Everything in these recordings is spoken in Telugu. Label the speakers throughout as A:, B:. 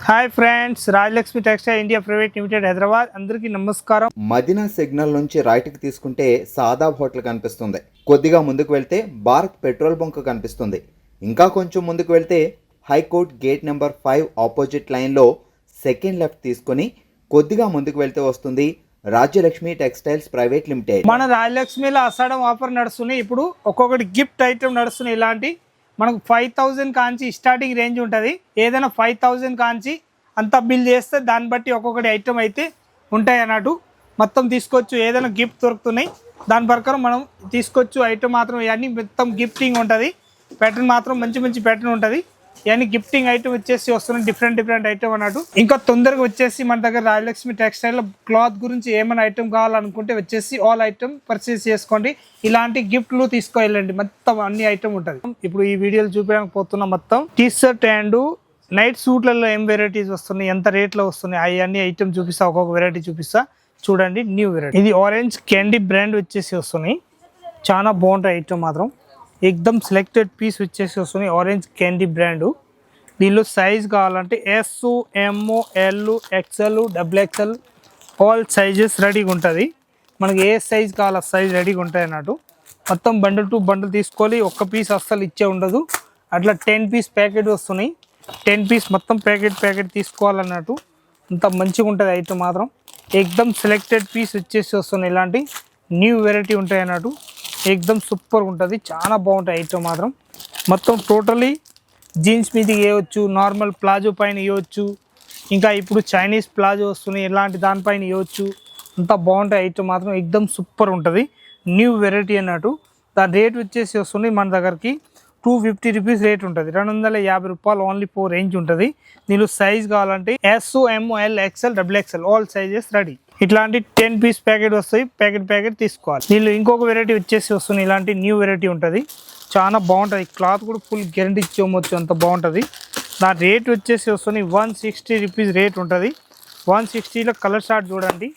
A: Hi friends, Rajalakshmi textile India private limited Hyderabad. అందరికీ నమస్కారం.
B: మదీనా సిగ్నల్ నుంచి రైట్కి తీసుకుంటే సాదాబ్ హోటల్ కనిపిస్తుంది. కొద్దిగా ముందుకు వెళ్తే భారత్ పెట్రోల్ బంక్ కనిపిస్తుంది. ఇంకా కొంచెం ముందుకు వెళ్తే హైకోర్ట్ గేట్ నెంబర్ 5 ఆపోజిట్ లైన్లో సెకండ్ లెఫ్ట్ తీసుకొని కొద్దిగా ముందుకు వెళ్తే వస్తుంది రాజ్యలక్ష్మి టెక్స్టైల్స్ ప్రైవేట్ లిమిటెడ్.
A: మన రాజలక్ష్మిలో అసాడం ఆఫర్ నడుస్తున్నాయి. ఇప్పుడు ఒక్కొక్కటి గిఫ్ట్ ఐటమ్ నడుస్తున్నాయి. ఇలాంటి మనకు 5000 కాంచి స్టార్టింగ్ రేంజ్ ఉంటుంది. ఏదైనా 5000 కాంచి అంతా బిల్ చేస్తే దాన్ని బట్టి ఒక్కొక్కటి ఐటమ్ అయితే ఉంటాయి అన్నట్టు. మొత్తం తీసుకోవచ్చు. ఏదైనా గిఫ్ట్ దొరుకుతున్నాయి, దాని ప్రకారం మనం తీసుకోవచ్చు. ఐటమ్ మాత్రం ఇవన్నీ మొత్తం గిఫ్టింగ్ ఉంటుంది. ప్యాటర్న్ మాత్రం మంచి మంచి ప్యాటర్న్ ఉంటుంది. ఇవన్నీ గిఫ్టింగ్ ఐటమ్ వచ్చేసి వస్తున్నాయి, డిఫరెంట్ ఐటమ్ అన్నట్టు. ఇంకా తొందరగా వచ్చేసి మన దగ్గర రాజలక్ష్మి టెక్స్టైల్ క్లాత్ గురించి ఏమైనా ఐటమ్ కావాలనుకుంటే వచ్చేసి ఆల్ ఐటమ్ పర్చేస్ చేసుకోండి. ఇలాంటి గిఫ్ట్లు తీసుకెళ్ళండి. మొత్తం అన్ని ఐటమ్ ఉంటుంది. ఇప్పుడు ఈ వీడియోలు చూపించడానికి పోతున్నా. మొత్తం టీ షర్ట్ అండ్ నైట్ సూట్లలో ఏం వెరైటీస్ వస్తున్నాయి, ఎంత రేట్లో వస్తున్నాయి, అవన్నీ ఐటమ్ చూపిస్తా. ఒక్కొక్క వెరైటీ చూపిస్తా. చూడండి, న్యూ వెరైటీ. ఇది ఆరెంజ్ క్యాండీ బ్రాండ్ వచ్చేసి వస్తున్నాయి. చాలా బాగుంటాయి ఐటమ్ మాత్రం. ఎక్దమ్ సెలెక్టెడ్ పీస్ వచ్చేసి వస్తున్నాయి. Orange candy brand. దీనిలో సైజ్ కావాలంటే S, M, L, XL, XXL all sizes రెడీగా ఉంటుంది. మనకి ఏ సైజ్ కావాలో సైజ్ రెడీగా ఉంటాయి అన్నట్టు. మొత్తం బండిల్ టు బండిల్ తీసుకోవాలి. ఒక్క పీస్ అస్సలు ఇచ్చే ఉండదు. అట్లా 10 పీస్ ప్యాకెట్ వస్తున్నాయి. 10 పీస్ మొత్తం ప్యాకెట్ తీసుకోవాలన్నట్టు. అంత మంచిగా ఉంటుంది ఐటమ్ మాత్రం. ఎక్దమ్ సెలెక్టెడ్ పీస్ వచ్చేసి వస్తున్నాయి. ఇలాంటి న్యూ వెరైటీ ఉంటాయి అన్నట్టు. ఎక్దమ్ సూపర్ ఉంటుంది. చాలా బాగుంటాయి ఐటమ్ మాత్రం. మొత్తం టోటలీ జీన్స్ మీదకి వేయవచ్చు, నార్మల్ ప్లాజో పైన వేయవచ్చు. ఇంకా ఇప్పుడు చైనీస్ ప్లాజో వస్తున్నాయి, ఇలాంటి దానిపైన వేయవచ్చు. అంతా బాగుంటాయి ఐటమ్ మాత్రం. ఎక్దమ్ సూపర్ ఉంటుంది. న్యూ వెరైటీ అన్నట్టు. దాని రేట్ వచ్చేసి వస్తుంది మన దగ్గరికి 250 రూపీస్ రేట్ ఉంటుంది. 250 రూపాయలు ఓన్లీ 4 రేంజ్ ఉంటుంది. దీనిలో సైజ్ కావాలంటే S, M, L, XXL, XXL all sizes ready. ఇట్లాంటి 10 పీస్ ప్యాకెట్ వస్తాయి. ప్యాకెట్ తీసుకోవాలి. దీనిలో ఇంకొక వెరైటీ వచ్చేసి వస్తుంది. ఇలాంటి న్యూ వెరైటీ ఉంటుంది. చాలా బాగుంటుంది. క్లాత్ కూడా ఫుల్ గ్యారంటీ ఇచ్చేయచ్చు, అంత బాగుంటుంది. దాని రేట్ వచ్చేసి వస్తుంది 160 రూపీస్ రేట్ ఉంటుంది. 160లో కలర్ షార్ట్ చూడండి.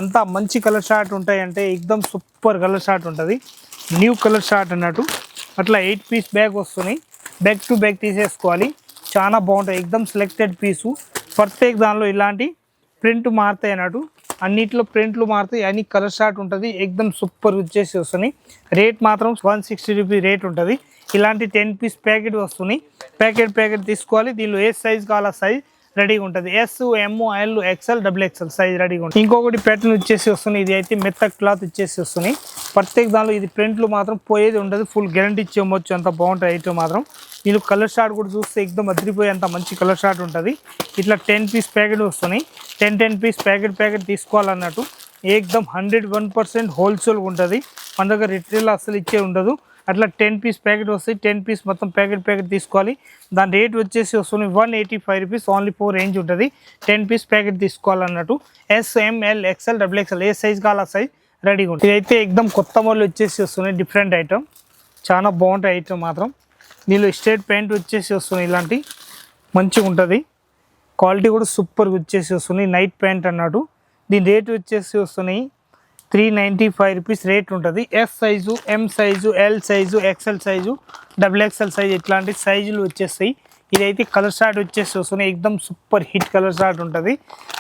A: అంతా మంచి కలర్ షార్ట్ ఉంటాయి. అంటే ఎక్దమ్ సూపర్ కలర్ షార్ట్ ఉంటుంది. న్యూ కలర్ షార్ట్ అన్నట్టు. అట్లా 8 పీస్ బ్యాగ్ వస్తున్నాయి. బ్యాగ్ టు బ్యాగ్ తీసేసుకోవాలి. చాలా బాగుంటాయి. ఎక్దమ్ సెలెక్టెడ్ పీసు. ప్రత్యేక దానిలో ఇలాంటి ప్రింట్ మారుతాయి అన్నట్టు. అన్నిట్లో ప్రింట్లు మారుతాయి. అన్ని కలర్ షార్ట్ ఉంటుంది. ఎక్దమ్ సూపర్ వచ్చేసి వస్తున్నాయి. రేట్ మాత్రం 160 రూపీస్ రేట్ ఉంటుంది. ఇలాంటి 10 పీస్ ప్యాకెట్ వస్తున్నాయి. ప్యాకెట్ తీసుకోవాలి. దీనిలో ఏ సైజ్ కావాలో సైజ్ రెడీగా ఉంటుంది. Yes, M, L, XXL, XXL size రెడీగా ఉంటుంది. ఇంకొకటి ప్యాటర్న్ వచ్చేసి వస్తున్నాయి. ఇది అయితే మెత్త క్లాత్ వచ్చేసి వస్తున్నాయి. ప్రత్యేక దానిలో ఇది ప్రింట్లు మాత్రం పోయేది ఉండదు. ఫుల్ గ్యారంటీ ఇచ్చేయచ్చు, అంత బాగుంటుంది ఐటమ్ మాత్రం. దీనిలో కలర్ షార్ట్ కూడా చూస్తే ఎక్దమ్ అదిరిపోయే అంత మంచి కలర్ షార్ట్ ఉంటుంది. ఇట్లా 10 పీస్ ప్యాకెట్ వస్తున్నాయి. 10 పీస్ ప్యాకెట్ తీసుకోవాలన్నట్టు. ఎక్దమ్ 101% హోల్సేల్ ఉంటుంది. మన దగ్గర రిటైల్ అసలు ఇచ్చే ఉండదు. అట్లా 10 పీస్ ప్యాకెట్ వస్తాయి. 10 పీస్ మొత్తం ప్యాకెట్ తీసుకోవాలి. దాని రేట్ వచ్చేసి వస్తుంది 185 రూపీస్ ఓన్లీ 4 రేంజ్ ఉంటుంది. 10 piece packet తీసుకోవాలన్నట్టు. Yes, M, L, XXL, XXL ఏ సైజ్ కావాలో సైజ్ రెడీగా ఉంటుంది. ఇదైతే ఎక్దమ్ కొత్త మోడల్ వచ్చేసి వస్తున్నాయి. డిఫరెంట్ ఐటమ్, చాలా బాగుంటాయి ఐటమ్ మాత్రం. దీనిలో స్ట్రేట్ ప్యాంట్ వచ్చేసి వస్తుంది. ఇలాంటి మంచిగా ఉంటుంది. క్వాలిటీ కూడా సూపర్గా వచ్చేసి వస్తున్నాయి. నైట్ ప్యాంట్ అన్నట్టు. దీని రేట్ వచ్చేసి వస్తున్నాయి 395 రూపీస్ రేట్ ఉంటుంది. Yes size, M size, L size, XXL size, XXL size ఇట్లాంటి సైజులు వచ్చేస్తాయి. ఇదైతే కలర్ షార్ట్ వచ్చేసి వస్తున్నాయి. ఎక్దమ్ సూపర్ హిట్ కలర్ షార్ట్ ఉంటుంది.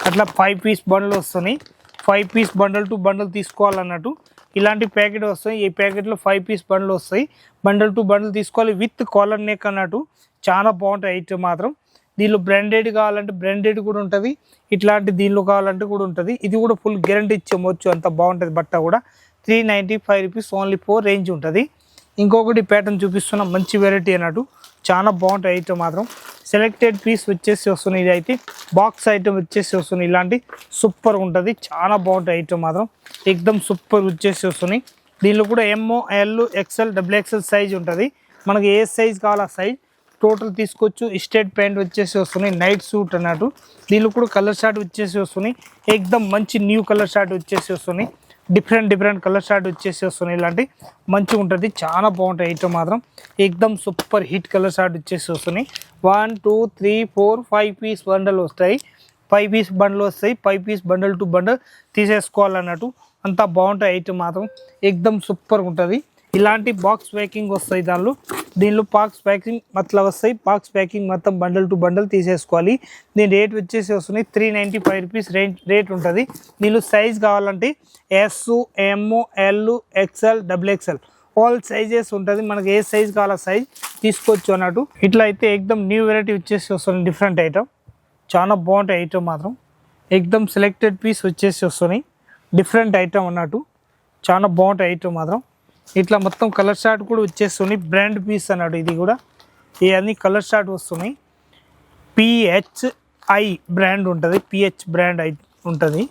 A: అట్లా 5 పీస్ బండ్లు వస్తున్నాయి. 5 పీస్ బండల్ టు బండల్ తీసుకోవాలన్నట్టు. ఇలాంటి ప్యాకెట్ వస్తాయి. ఈ ప్యాకెట్లో 5 పీస్ బండ్లు వస్తాయి. బండల్ టు బండల్ తీసుకోవాలి విత్ కాలర్ నెక్ అన్నట్టు. చాలా బాగుంటాయి ఐటమ్ మాత్రం. దీనిలో బ్రాండెడ్ కావాలంటే బ్రాండెడ్ కూడా ఉంటుంది. ఇట్లాంటి దీనిలో కావాలంటే కూడా ఉంటుంది. ఇది కూడా ఫుల్ గ్యారంటీ ఇచ్చేయచ్చు, అంత బాగుంటుంది. బట్ట కూడా 395 రూపీస్ ఓన్లీ 4 రేంజ్ ఉంటుంది. ఇంకొకటి ప్యాటర్న్ చూపిస్తున్న మంచి వెరైటీ అన్నట్టు. చాలా బాగుంటాయి ఐటమ్ మాత్రం. సెలెక్టెడ్ పీస్ వచ్చేసి వస్తున్నాయి. ఇది అయితే బాక్స్ ఐటమ్ వచ్చేసి వస్తున్నాయి. ఇలాంటి సూపర్ ఉంటుంది. చాలా బాగుంటాయి ఐటమ్ మాత్రం. ఎక్దమ్ సూపర్ వచ్చేసి వస్తున్నాయి. దీనిలో కూడా ఎమ్, ఎల్, XXL, XXL సైజ్ ఉంటుంది. మనకి ఏ సైజ్ కావాలో ఆ సైజ్ టోటల్ తీసుకోవచ్చు. స్ట్రేట్ ప్యాంట్ వచ్చేసి వస్తున్నాయి. నైట్ సూట్ అన్నట్టు. దీనిలో కూడా కలర్ షార్ట్ వచ్చేసి వస్తున్నాయి. ఎక్దమ్ మంచి న్యూ కలర్ షార్ట్ వచ్చేసి వస్తున్నాయి. డిఫరెంట్ కలర్ షార్ట్ వచ్చేసి వస్తున్నాయి. ఇలాంటి మంచిగా ఉంటుంది. చాలా బాగుంటాయి ఐటమ్ మాత్రం. ఎక్దమ్ సూపర్ హిట్ కలర్ షార్ట్ వచ్చేసి వస్తున్నాయి. 1 2 3 4 5 పీస్ బండల్ వస్తాయి. 5 పీస్ బండ్లు వస్తాయి. 5 పీస్ బండల్ టు బండల్ తీసేసుకోవాలన్నట్టు. అంతా బాగుంటాయి ఐటమ్ మాత్రం. ఎక్దమ్ సూపర్ ఉంటుంది. ఇలాంటి బాక్స్ ప్యాకింగ్ వస్తాయి దీనిలో బాక్స్ ప్యాకింగ్ అట్లా వస్తాయి. బాక్స్ ప్యాకింగ్ మొత్తం బండల్ టు బండల్ తీసేసుకోవాలి. దీని రేట్ వచ్చేసి వస్తుంది 395 రూపీస్ రేట్ ఉంటుంది. దీనిలో సైజ్ కావాలంటే S, M, L, XL, XXL all sizes ఉంటుంది. మనకి ఏ సైజ్ కావాలో సైజ్ తీసుకోవచ్చు అన్నట్టు. ఇట్లా అయితే ఎక్దమ్ న్యూ వెరైటీ వచ్చేసి వస్తుంది. డిఫరెంట్ ఐటమ్, చాలా బాగుంటాయి ఐటమ్ మాత్రం. ఎక్దమ్ సెలెక్టెడ్ పీస్ వచ్చేసి వస్తున్నాయి. డిఫరెంట్ ఐటమ్ అన్నట్టు, చాలా బాగుంటాయి ఐటమ్ మాత్రం. ఇట్లా మొత్తం కలర్ షార్ట్ కూడా వచ్చేస్తున్నాయి. బ్రాండ్ పీస్ అన్నట్టు. ఇది కూడా ఇవన్నీ కలర్ షార్ట్ వస్తున్నాయి. PHI బ్రాండ్ ఉంటుంది. PH బ్రాండ్ ఉంటుంది.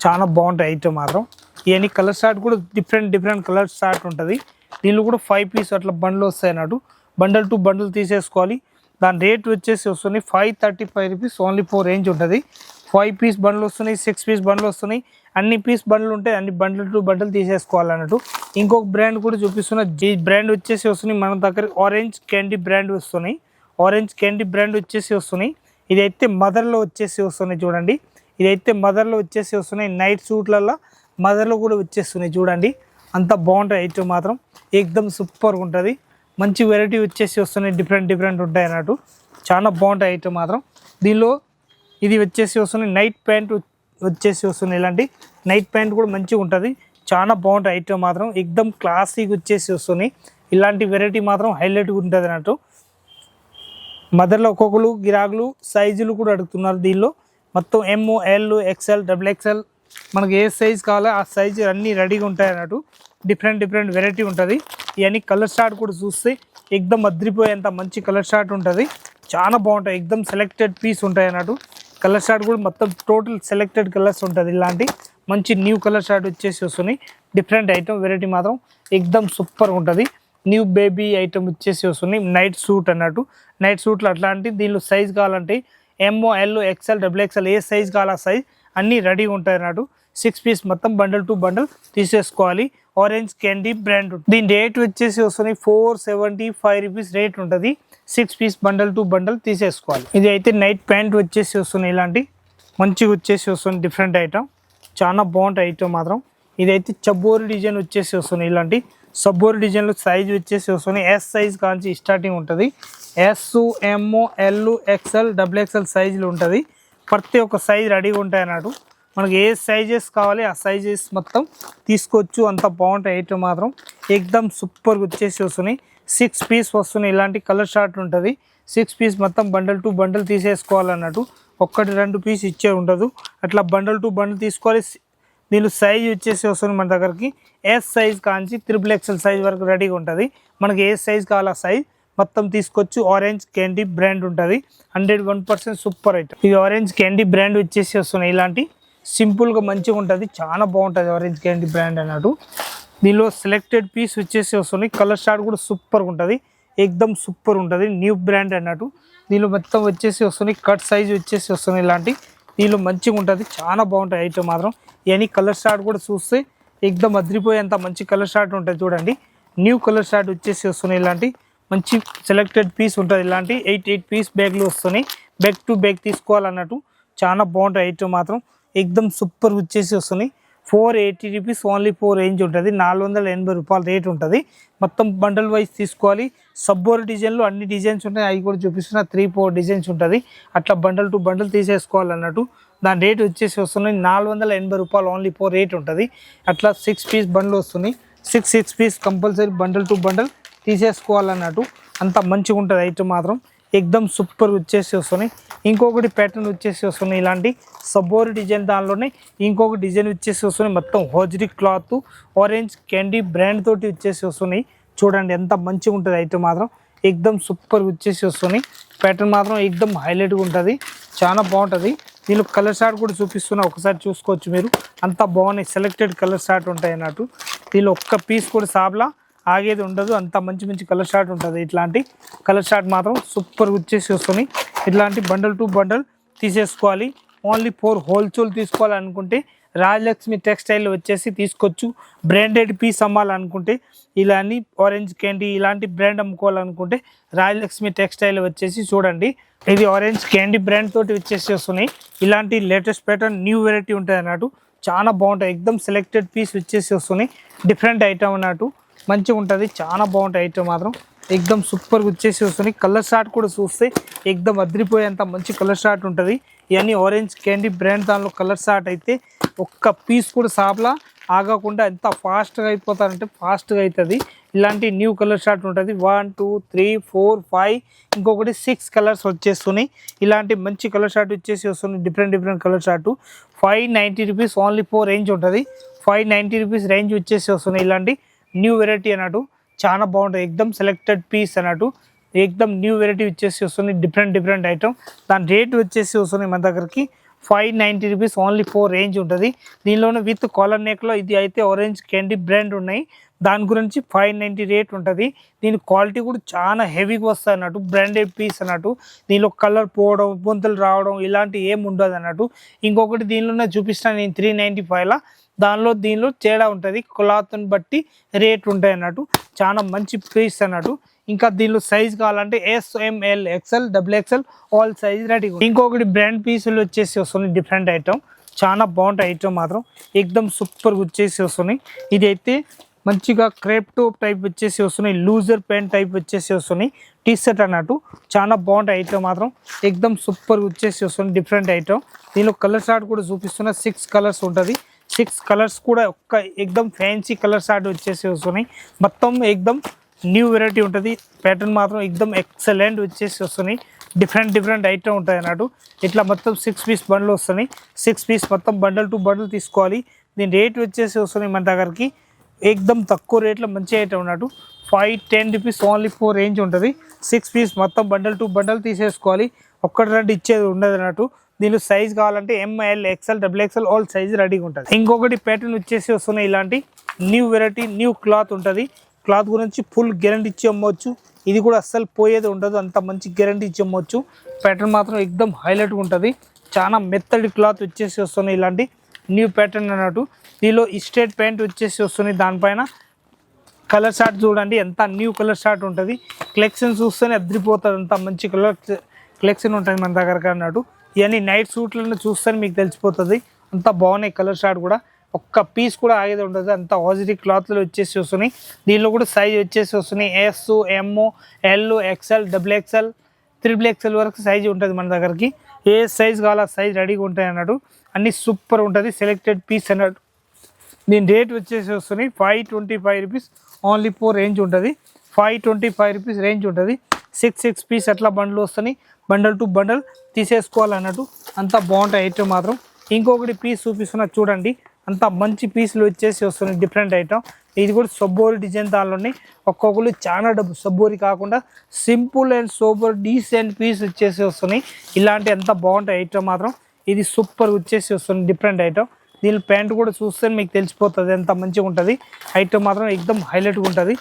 A: చాలా బాగుంటాయి ఐటమ్ మాత్రం. ఇవన్నీ కలర్ షార్ట్ కూడా డిఫరెంట్ కలర్ షార్ట్ ఉంటుంది. దీనిలో కూడా 5 పీస్ అట్లా బండ్లు వస్తాయి అన్నట్టు. బండల్ టు బండల్ తీసేసుకోవాలి. దాని రేట్ వచ్చేసి వస్తుంది 535 రూపీస్ ఓన్లీ 4 రేంజ్ ఉంటుంది. 5 పీస్ బండ్లు వస్తున్నాయి, 6 పీస్ బండ్లు వస్తున్నాయి. అన్ని పీస్ బండ్లు ఉంటాయి, అన్ని బండల్ టు బండల్ తీసేసుకోవాలన్నట్టు. ఇంకొక బ్రాండ్ కూడా చూపిస్తున్నా. ఈ బ్రాండ్ వచ్చేసి వస్తున్నాయి మన దగ్గర. ఆరెంజ్ క్యాండీ బ్రాండ్ వస్తున్నాయి. ఆరెంజ్ క్యాండీ బ్రాండ్ వచ్చేసి వస్తున్నాయి. ఇదైతే మదర్లో వచ్చేసి వస్తున్నాయి చూడండి. ఇదైతే మదర్లో వచ్చేసి వస్తున్నాయి. నైట్ సూట్లలో మదర్లో కూడా వచ్చేస్తున్నాయి చూడండి. అంత బాగుంటాయి ఐటమ్ మాత్రం. ఎక్దమ్ సూపర్గా ఉంటుంది. మంచి వెరైటీ వచ్చేసి వస్తున్నాయి. డిఫరెంట్ ఉంటాయి అన్నట్టు. చాలా బాగుంటాయి ఐటమ్ మాత్రం. దీనిలో ఇది వచ్చేసి వస్తున్నాయి. నైట్ ప్యాంట్ వచ్చేసి వస్తున్నాయి. ఇలాంటి నైట్ ప్యాంట్ కూడా మంచిగా ఉంటుంది. చాలా బాగుంటాయి ఐటమ్ మాత్రం. ఎక్దమ్ క్లాసిక్ వచ్చేసి వస్తున్నాయి. ఇలాంటి వెరైటీ మాత్రం హైలైట్గా ఉంటుంది అన్నట్టు. మదర్లో ఒక్కొక్కరు గిరాకులు సైజులు కూడా అడుగుతున్నారు. దీనిలో మొత్తం ఎమ్, ఎల్, XL, XXL మనకి ఏ సైజ్ కావాలో ఆ సైజు అన్నీ రెడీగా ఉంటాయి అన్నట్టు. డిఫరెంట్ వెరైటీ ఉంటుంది. ఇవన్నీ కలర్ షార్ట్ కూడా చూస్తే ఎక్దమ్ అద్రిపోయేంత మంచి కలర్ షార్ట్ ఉంటుంది. చాలా బాగుంటాయి. ఎక్దమ్ సెలెక్టెడ్ పీస్ ఉంటాయి అన్నట్టు. కలర్ షార్ట్ కూడా మొత్తం టోటల్ సెలెక్టెడ్ కలర్స్ ఉంటుంది. ఇలాంటి మంచి న్యూ కలర్ షార్ట్ వచ్చేసి వస్తున్నాయి. డిఫరెంట్ ఐటమ్ వెరైటీ మాత్రం ఎక్దమ్ సూపర్ ఉంటుంది. న్యూ బేబీ ఐటమ్ వచ్చేసి వస్తున్నాయి. నైట్ సూట్ అన్నట్టు. నైట్ సూట్లు అట్లాంటి దీనిలో సైజ్ కావాలంటే ఎమ్, ఎల్, XL, XXL ఏ సైజ్ కావాలా సైజ్ అన్నీ రెడీగా ఉంటాయి అన్నట్టు. 6 పీస్ మొత్తం బండల్ టు బండల్ తీసేసుకోవాలి. Orange candy brand. దీని రేట్ వచ్చేసి వస్తుంది 475 రూపీస్ రేట్ ఉంటుంది. 6 పీస్ బండల్ టు బండల్ తీసేసుకోవాలి. ఇది అయితే నైట్ ప్యాంట్ వచ్చేసి వస్తుంది. ఇలాంటి మంచిగా వచ్చేసి వస్తుంది. డిఫరెంట్ ఐటమ్, చాలా బాగుంటాయి ఐటమ్ మాత్రం. ఇదైతే చబ్బోరి డిజైన్ వచ్చేసి వస్తుంది. ఇలాంటి సబ్బోరి డిజైన్లో సైజ్ వచ్చేసి వస్తుంది. ఎస్ సైజ్ కాంచి స్టార్టింగ్ ఉంటుంది. Yes, M, L, XL, XXL సైజులు ఉంటుంది. ప్రతి ఒక్క సైజ్ రెడీగా ఉంటాయి అన్నట్టు. మనకి ఏ సైజెస్ కావాలి ఆ సైజెస్ మొత్తం తీసుకోవచ్చు. అంత బాగుంటాయి ఐటమ్ మాత్రం. ఎక్దమ్ సూపర్గా వచ్చేసి వస్తున్నాయి. 6 పీస్ వస్తున్నాయి. ఇలాంటి కలర్ షార్ట్ ఉంటుంది. 6 పీస్ మొత్తం బండల్ టు బండల్ తీసేసుకోవాలన్నట్టు. 1-2 పీస్ ఇచ్చే ఉండదు. అట్లా బండల్ టు బండల్ తీసుకోవాలి. దీనిలో సైజ్ వచ్చేసి వస్తుంది మన దగ్గరికి. ఎస్ సైజ్ కాంచి XXL సైజ్ వరకు రెడీగా ఉంటుంది. మనకి ఏ సైజ్ కావాలా సైజ్ మొత్తం తీసుకోవచ్చు. ఆరెంజ్ క్యాండీ బ్రాండ్ ఉంటుంది. 101% సూపర్ ఐటమ్. ఇది ఆరెంజ్ క్యాండీ బ్రాండ్ వచ్చేసి వస్తున్నాయి. ఇలాంటి సింపుల్గా మంచిగా ఉంటుంది. చాలా బాగుంటుంది ఆరెంజ్ క్యాండీ బ్రాండ్ అన్నట్టు. దీనిలో సెలెక్టెడ్ పీస్ వచ్చేసి వస్తున్నాయి. కలర్ షార్ట్ కూడా సూపర్గా ఉంటుంది. ఎక్దమ్ సూపర్ ఉంటుంది. న్యూ బ్రాండ్ అన్నట్టు. దీనిలో మొత్తం వచ్చేసి వస్తున్నాయి. కట్ సైజ్ వచ్చేసి వస్తున్నాయి. ఇలాంటి దీనిలో మంచిగా ఉంటుంది. చాలా బాగుంటాయి ఐటమ్ మాత్రం. ఇవన్నీ కలర్ షార్ట్ కూడా చూస్తే ఎక్దమ్ అద్రిపోయేంత మంచి కలర్ షార్ట్ ఉంటుంది చూడండి. న్యూ కలర్ షార్ట్ వచ్చేసి వస్తున్నాయి. ఇలాంటి మంచి సెలెక్టెడ్ పీస్ ఉంటుంది. ఇలాంటి 8 పీస్ బ్యాగ్లు వస్తున్నాయి. బ్యాగ్ టు బ్యాగ్ తీసుకోవాలన్నట్టు. చాలా బాగుంటాయి ఐటమ్ మాత్రం. ఎక్దమ్ సూపర్ వచ్చేసి వస్తున్నాయి. 480 రూపీస్ ఓన్లీ 4 రేంజ్ ఉంటుంది. 480 రూపాయల రేట్ ఉంటుంది. మొత్తం బండల్ వైజ్ తీసుకోవాలి. సబ్బోర్ డిజైన్లో అన్ని డిజైన్స్ ఉంటాయి. అవి కూడా చూపిస్తున్న 3-4 డిజైన్స్ ఉంటుంది. అట్లా బండల్ టు బండల్ తీసేసుకోవాలన్నట్టు. దాని రేట్ వచ్చేసి వస్తున్నాయి 480 రూపాయలు ఓన్లీ 4 రేట్ ఉంటుంది. అట్లా 6 పీస్ బండ్లు వస్తున్నాయి. 6 piece compulsory bundle to bundle తీసేసుకోవాలన్నట్టు. అంత మంచిగా ఉంటుంది ఐటమ్ మాత్రం. ఎక్దమ్ సూపర్ వచ్చేసి వస్తున్నాయి. ఇంకొకటి ప్యాటర్న్ వచ్చేసి వస్తున్నాయి. ఇలాంటి సబ్బోరి డిజైన్ దానిలోనే ఇంకొక డిజైన్ వచ్చేసి వస్తున్నాయి. మొత్తం hosiery cloth orange candy brand తోటి వచ్చేసి వస్తున్నాయి. చూడండి ఎంత మంచిగా ఉంటుంది ఐటమ్ మాత్రం. ఎక్దమ్ సూపర్ వచ్చేసి వస్తున్నాయి. ప్యాటర్న్ మాత్రం ఎక్దమ్ హైలైట్గా ఉంటుంది. చాలా బాగుంటుంది. దీనిలో కలర్ షార్ట్ కూడా చూపిస్తున్నా, ఒకసారి చూసుకోవచ్చు మీరు. అంత బాగున్నాయి. సెలెక్టెడ్ కలర్ షార్ట్ ఉంటాయి అన్నట్టు. దీనిలో ఒక్క పీస్ కూడా సాబ్లా ఆగేది ఉండదు. అంత మంచి కలర్ షార్ట్ ఉంటుంది. ఇట్లాంటి కలర్ షార్ట్ మాత్రం సూపర్ వచ్చేసి వస్తున్నాయి. ఇట్లాంటి బండల్ టు బండల్ తీసేసుకోవాలి. ఓన్లీ 4 హోల్సేల్ తీసుకోవాలనుకుంటే రాజలక్ష్మి టెక్స్టైల్ వచ్చేసి తీసుకోవచ్చు. బ్రాండెడ్ పీస్ అమ్మాలనుకుంటే ఇలాంటి ఆరెంజ్ క్యాండీ ఇలాంటి బ్రాండ్ అమ్ముకోవాలనుకుంటే రాజలక్ష్మి టెక్స్టైల్ వచ్చేసి చూడండి. ఇది ఆరెంజ్ క్యాండీ బ్రాండ్ తోటి వచ్చేసి వస్తున్నాయి. ఇలాంటి లేటెస్ట్ ప్యాటర్న్ న్యూ వెరైటీ ఉంటుంది అన్నట్టు. చాలా బాగుంటాయి. ఎక్దమ్ సెలెక్టెడ్ పీస్ వచ్చేసి వస్తున్నాయి. డిఫరెంట్ ఐటమ్ అన్నట్టు. మంచిగా ఉంటుంది, చాలా బాగుంటాయి ఐటమ్ మాత్రం ఎక్దమ్ సూపర్గా వచ్చేసి వస్తుంది. కలర్ షార్ట్ కూడా చూస్తే ఎక్దమ్ అదిరిపోయేంత మంచి కలర్ షార్ట్ ఉంటుంది. ఇవన్నీ ఆరెంజ్ క్యాండీ బ్రాండ్ దానిలో కలర్ షార్ట్ అయితే ఒక్క పీస్ కూడా సాప్లా ఆగకుండా ఎంత ఫాస్ట్గా అయిపోతారంటే ఫాస్ట్గా అవుతుంది. ఇలాంటి న్యూ కలర్ షార్ట్ ఉంటుంది. 1 2 3 4 5 ఇంకొకటి 6 కలర్స్ వచ్చేస్తున్నాయి. ఇలాంటి మంచి కలర్ షార్ట్ వచ్చేసి వస్తుంది. Different colour short 590 rupees only 4 range ఉంటుంది. 590 రూపీస్ రేంజ్ వచ్చేసి వస్తున్నాయి. ఇలాంటి న్యూ వెరైటీ అన్నట్టు చాలా బాగుంటుంది. ఎక్దమ్ సెలెక్టెడ్ పీస్ అన్నట్టు ఎక్దమ్ న్యూ వెరైటీ వచ్చేసి వస్తుంది. Different item. దాని రేట్ వచ్చేసి వస్తుంది మన దగ్గరికి 590 రూపీస్ ఓన్లీ 4 రేంజ్ ఉంటుంది. దీనిలోనే విత్ కాలర్ నెక్లో ఇది అయితే ఆరెంజ్ క్యాండీ బ్రాండ్ ఉన్నాయి. దాని గురించి 590 రేట్ ఉంటుంది. దీని క్వాలిటీ కూడా చాలా హెవీగా వస్తుంది అన్నట్టు, బ్రాండెడ్ పీస్ అన్నట్టు. దీనిలో కలర్ పోవడం బొంతలు రావడం ఇలాంటి ఏం ఉండదు అన్నట్టు. ఇంకొకటి దీనిలోనే చూపిస్తాను నేను 395లా. దీనిలో తేడా ఉంటుంది, క్లాత్ని బట్టి రేట్ ఉంటాయి అన్నట్టు. చాలా మంచి పీస్ అన్నట్టు. ఇంకా దీనిలో సైజ్ కావాలంటే SML XL XXL all size ready. ఇంకొకటి బ్రాండ్ పీసులు వచ్చేసి వస్తుంది. డిఫరెంట్ ఐటమ్, చాలా బాగుంటాయి ఐటమ్ మాత్రం ఎక్దమ్ సూపర్గా వచ్చేసి వస్తున్నాయి. ఇది అయితే మంచిగా క్రేప్ టాప్ టైప్ వచ్చేసి వస్తున్నాయి. లూజర్ ప్యాంట్ టైప్ వచ్చేసి వస్తున్నాయి. టీ షర్ట్ అన్నట్టు చాలా బాగుంటాయి ఐటమ్ మాత్రం ఎక్దమ్ సూపర్గా వచ్చేసి వస్తుంది. Different item. దీనిలో కలర్ షార్ట్ కూడా చూపిస్తున్నా. 6 కలర్స్ ఉంటుంది. 6 కలర్స్ కూడా ఒక్క ఎక్దమ్ ఫ్యాన్సీ కలర్ షార్ట్ వచ్చేసి వస్తున్నాయి. మొత్తం ఎక్దమ్ న్యూ వెరైటీ ఉంటుంది. ప్యాటర్న్ మాత్రం ఎక్దమ్ ఎక్సలెంట్ వచ్చేసి వస్తున్నాయి. డిఫరెంట్ ఐటమ్ ఉంటాయి అన్నట్టు. ఇట్లా మొత్తం 6 పీస్ బండ్లు వస్తున్నాయి. 6 పీస్ మొత్తం బండల్ టు బండల్ తీసుకోవాలి. దీని రేట్ వచ్చేసి వస్తున్నాయి మన దగ్గరికి ఎక్దమ్ తక్కువ రేట్లో మంచి ఐటమ్ ఉన్నట్టు 510 రూపీస్ ఓన్లీ 4 రేంజ్ ఉంటుంది. 6 పీస్ మొత్తం బండల్ టు బండల్ తీసేసుకోవాలి. ఒక్కటి రెండు ఇచ్చేది ఉండదు అన్నట్టు. దీనిలో సైజ్ కావాలంటే ML XL XXL all size రెడీగా ఉంటుంది. ఇంకొకటి ప్యాటర్న్ వచ్చేసి వస్తున్నాయి. ఇలాంటి న్యూ వెరైటీ న్యూ క్లాత్ ఉంటుంది. క్లాత్ గురించి ఫుల్ గ్యారంటీ ఇచ్చి అమ్మవచ్చు. ఇది కూడా అస్సలు పోయేది ఉండదు, అంత మంచి గ్యారంటీ ఇచ్చి అమ్మవచ్చు. ప్యాటర్న్ మాత్రం ఎక్దమ్ హైలైట్గా ఉంటుంది. చాలా మెత్తడి క్లాత్ వచ్చేసి వస్తున్నాయి. ఇలాంటి న్యూ ప్యాటర్న్ అన్నట్టు. దీనిలో స్ట్రేట్ ప్యాంట్ వచ్చేసి వస్తుంది. దానిపైన కలర్ షార్ట్ చూడండి ఎంత న్యూ కలర్ షార్ట్ ఉంటుంది. కలెక్షన్ చూస్తేనే అదిరిపోతుంది, అంత మంచి కలెక్షన్ ఉంటుంది మన దగ్గర అన్నట్టు. ఇవన్నీ నైట్ సూట్లను చూస్తేనే మీకు తెలిసిపోతుంది, అంత బాగున్నాయి కలర్ షార్ట్ కూడా. ఒక్క పీస్ కూడా ఆగేది ఉండదు, అంత ఆజిరీ క్లాత్లో వచ్చేసి వస్తున్నాయి. దీనిలో కూడా సైజ్ వచ్చేసి వస్తున్నాయి. S M L XL XXL XXL వరకు సైజ్ ఉంటుంది మన దగ్గరికి. ఏ సైజ్ కావాలో సైజ్ రెడీగా ఉంటాయి అన్నట్టు. అన్ని సూపర్ ఉంటుంది, సెలెక్టెడ్ పీస్ అన్నట్టు. దీని రేట్ వచ్చేసి వస్తున్నాయి 525 రూపీస్ ఓన్లీ 4 రేంజ్ ఉంటుంది. 525 రూపీస్ రేంజ్ ఉంటుంది. 6 పీస్ అట్లా బండ్లు వస్తున్నాయి. బండల్ టు బండల్ తీసేసుకోవాలన్నట్టు. అంత బాగుంటాయి ఐటమ్ మాత్రం. ఇంకొకటి పీస్ చూపిస్తున్నా చూడండి, అంత మంచి పీసులు వచ్చేసి వస్తున్నాయి. Different item. ఇది కూడా సబ్బోరి డిజైన్ దానిలోని. ఒక్కొక్కరు చాలా డబ్బు సబ్బోరి కాకుండా simple and super decent piece వచ్చేసి వస్తున్నాయి. ఇలాంటి ఎంత బాగుంటాయి ఐటమ్ మాత్రం. ఇది సూపర్ వచ్చేసి వస్తుంది. Different item. దీని ప్యాంట్ కూడా చూస్తే మీకు తెలిసిపోతుంది ఎంత మంచిగా ఉంటుంది. ఐటమ్ మాత్రం ఎక్దమ్ హైలైట్గా ఉంటుంది.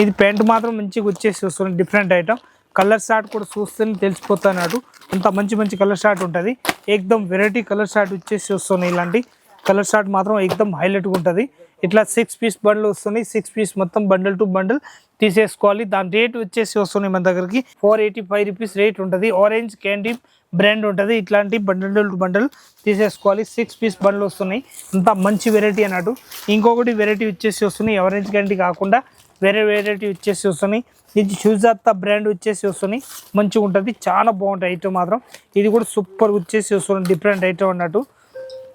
A: ఇది ప్యాంట్ మాత్రం మంచిగా వచ్చేసి వస్తుంది. Different item. కలర్ షార్ట్ కూడా చూస్తేనే తెలిసిపోతుంది అన్నట్టు. అంత మంచి కలర్ షార్ట్ ఉంటుంది. ఎక్దమ్ వెరైటీ కలర్ షార్ట్ వచ్చేసి వస్తున్నాయి. ఇలాంటి కలర్ షార్ట్ మాత్రం ఎక్దమ్ హైలైట్గా ఉంటుంది. ఇట్లా 6 పీస్ బండ్లు వస్తున్నాయి. 6 పీస్ మొత్తం బండల్ టు బండల్ తీసేసుకోవాలి. దాని రేట్ వచ్చేసి వస్తున్నాయి మన దగ్గరికి 485 రూపీస్ రేట్ ఉంటుంది. ఆరెంజ్ క్యాండీ బ్రాండ్ ఉంటుంది. ఇట్లాంటి బండల్ టు బండల్ తీసేసుకోవాలి. 6 పీస్ బండ్లు వస్తున్నాయి. అంత మంచి వెరైటీ అన్నట్టు. ఇంకొకటి వెరైటీ వచ్చేసి వస్తున్నాయి. ఆరెంజ్ క్యాండీ కాకుండా వేరే వెరైటీ వచ్చేసి వస్తున్నాయి. ఇది షూజాత్తా బ్రాండ్ వచ్చేసి వస్తున్నాయి. మంచిగా ఉంటుంది, చాలా బాగుంటుంది ఐటమ్ మాత్రం. ఇది కూడా సూపర్ వచ్చేసి వస్తుంది. డిఫరెంట్ ఐటమ్ అన్నట్టు.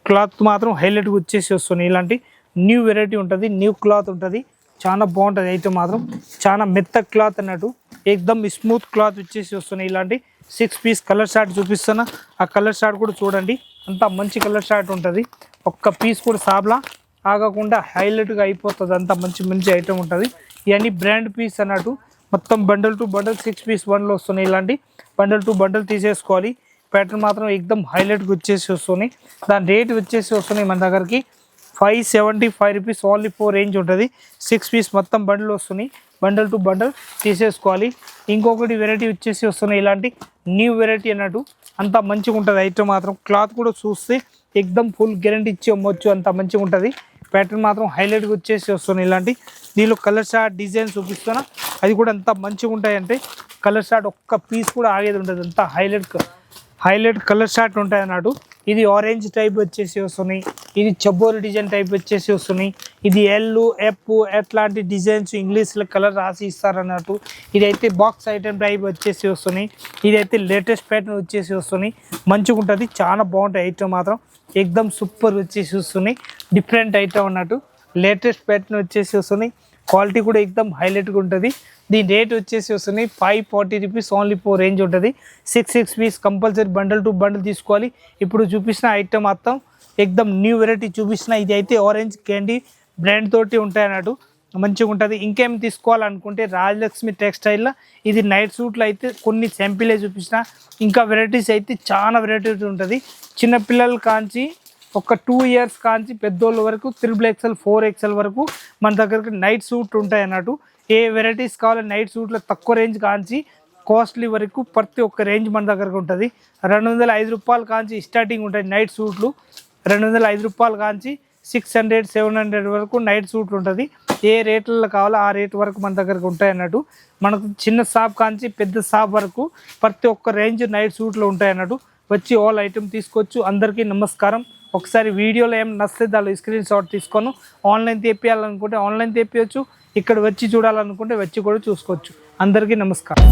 A: క్లాత్ మాత్రం హైలైట్గా వచ్చేసి వస్తున్నాయి. ఇలాంటి న్యూ వెరైటీ ఉంటుంది, న్యూ క్లాత్ ఉంటుంది. చాలా బాగుంటుంది ఐటమ్ మాత్రం. చాలా మెత్త క్లాత్ అన్నట్టు. ఎక్దమ్ స్మూత్ క్లాత్ వచ్చేసి వస్తున్నాయి. ఇలాంటి 6 పీస్ కలర్ షార్ట్ చూపిస్తున్నా. ఆ కలర్ షార్ట్ కూడా చూడండి, అంత మంచి కలర్ షార్ట్ ఉంటుంది. ఒక్క పీస్ కూడా సాబ్లా ఆగకుండా హైలైట్గా అయిపోతుంది, అంత మంచి ఐటమ్ ఉంటుంది. ఇవన్నీ బ్రాండ్ పీస్ అన్నట్టు. మొత్తం బండల్ టు బండల్ 6 పీస్ బండ్లు వస్తున్నాయి. ఇలాంటి బండల్ టు బండల్ తీసేసుకోవాలి. ప్యాటర్న్ మాత్రం ఎక్దమ్ హైలైట్గా వచ్చేసి వస్తున్నాయి. దాని రేట్ వచ్చేసి వస్తున్నాయి మన దగ్గరికి 575 రూపీస్ ఓన్లీ 4 రేంజ్ ఉంటుంది. 6 పీస్ మొత్తం బండ్లు వస్తున్నాయి. బండల్ టు బండల్ తీసేసుకోవాలి. ఇంకొకటి వెరైటీ వచ్చేసి వస్తున్నాయి. ఇలాంటి న్యూ వెరైటీ అన్నట్టు. అంత మంచిగా ఉంటుంది ఐటమ్ మాత్రం. క్లాత్ కూడా చూస్తే ఎక్దమ్ ఫుల్ గ్యారంటీ ఇచ్చి అమ్మవచ్చు, అంత మంచిగా ఉంటుంది. ప్యాటర్న్ మాత్రం హైలైట్గా వచ్చేసి వస్తున్నాయి. ఇలాంటి దీనిలో కలర్ షార్ట్ డిజైన్ చూపిస్తున్నా. అది కూడా ఎంత మంచిగా ఉంటాయంటే కలర్ షార్ట్ ఒక్క పీస్ కూడా ఆగేది ఉంటుంది, అంత హైలైట్ కలర్ షార్ట్ ఉంటాయి అన్నట్టు. ఇది ఆరెంజ్ టైప్ వచ్చేసి వస్తున్నాయి. ఇది చబ్బోరి డిజైన్ టైప్ వచ్చేసి వస్తున్నాయి. ఇది ఎల్ ఎఫ్ ఎట్లాంటి డిజైన్స్ ఇంగ్లీష్లో కలర్ రాసి ఇస్తారన్నట్టు. ఇదైతే బాక్స్ ఐటమ్ టైప్ వచ్చేసి వస్తున్నాయి. ఇదైతే లేటెస్ట్ ప్యాటర్న్ వచ్చేసి వస్తున్నాయి. మంచిగా ఉంటుంది, చాలా బాగుంటాయి ఐటమ్ మాత్రం ఎక్దమ్ సూపర్ వచ్చేసి వస్తున్నాయి. డిఫరెంట్ ఐటమ్ అన్నట్టు లేటెస్ట్ ప్యాటర్న్ వచ్చేసి వస్తున్నాయి. క్వాలిటీ కూడా ఎక్దమ్ హైలైట్గా ఉంటుంది. దీని రేట్ వచ్చేసి వస్తున్నాయి 540 రూపీస్ ఓన్లీ ఫోర్ రేంజ్ ఉంటుంది. 6 piece compulsory bundle to bundle తీసుకోవాలి. ఇప్పుడు చూపించిన ఐటమ్ మొత్తం ఎక్దమ్ న్యూ వెరైటీ చూపిస్తున్న. ఇది అయితే ఆరెంజ్ క్యాండీ బ్రాండ్ తోటి ఉంటాయి అన్నట్టు, మంచిగా ఉంటుంది. ఇంకేం తీసుకోవాలనుకుంటే రాజలక్ష్మి టెక్స్టైల్లో ఇది నైట్ సూట్లో అయితే కొన్ని శాంపిలే చూపించిన. ఇంకా వెరైటీస్ అయితే చాలా వెరైటీస్ ఉంటుంది. చిన్నపిల్లల కాంచి ఒక 2 ఇయర్స్ కాంచి పెద్దోళ్ళ వరకు 3XL 4XL వరకు మన దగ్గరకు నైట్ సూట్ ఉంటాయి అన్నట్టు. ఏ వెరైటీస్ కావాలో నైట్ సూట్లో తక్కువ రేంజ్ కాంచి కాస్ట్లీ వరకు ప్రతి ఒక్క రేంజ్ మన దగ్గరకు ఉంటుంది. 205 రూపాయలు కాంచి స్టార్టింగ్ ఉంటాయి నైట్ సూట్లు. 205 రూపాయలు కాంచి 600 700 వరకు నైట్ సూట్లు ఉంటుంది. ఏ రేట్లలో కావాలో ఆ రేట్ వరకు మన దగ్గరకు ఉంటాయి అన్నట్టు. మనకు చిన్న షాప్ కాంచి పెద్ద షాప్ వరకు ప్రతి ఒక్క రేంజ్ నైట్ సూట్లు ఉంటాయి అన్నట్టు. వచ్చి ఆల్ ఐటమ్ తీసుకోవచ్చు. అందరికీ నమస్కారం. ఒకసారి వీడియోలో ఏం నచ్చితే దాని స్క్రీన్ షాట్ తీసుకొని ఆన్లైన్ తెప్పియాలనుకుంటే ఆన్లైన్ తెప్పించవచ్చు. ఇక్కడ వచ్చి చూడాలనుకుంటే వచ్చి కూడా చూసుకోవచ్చు. అందరికీ నమస్కారం.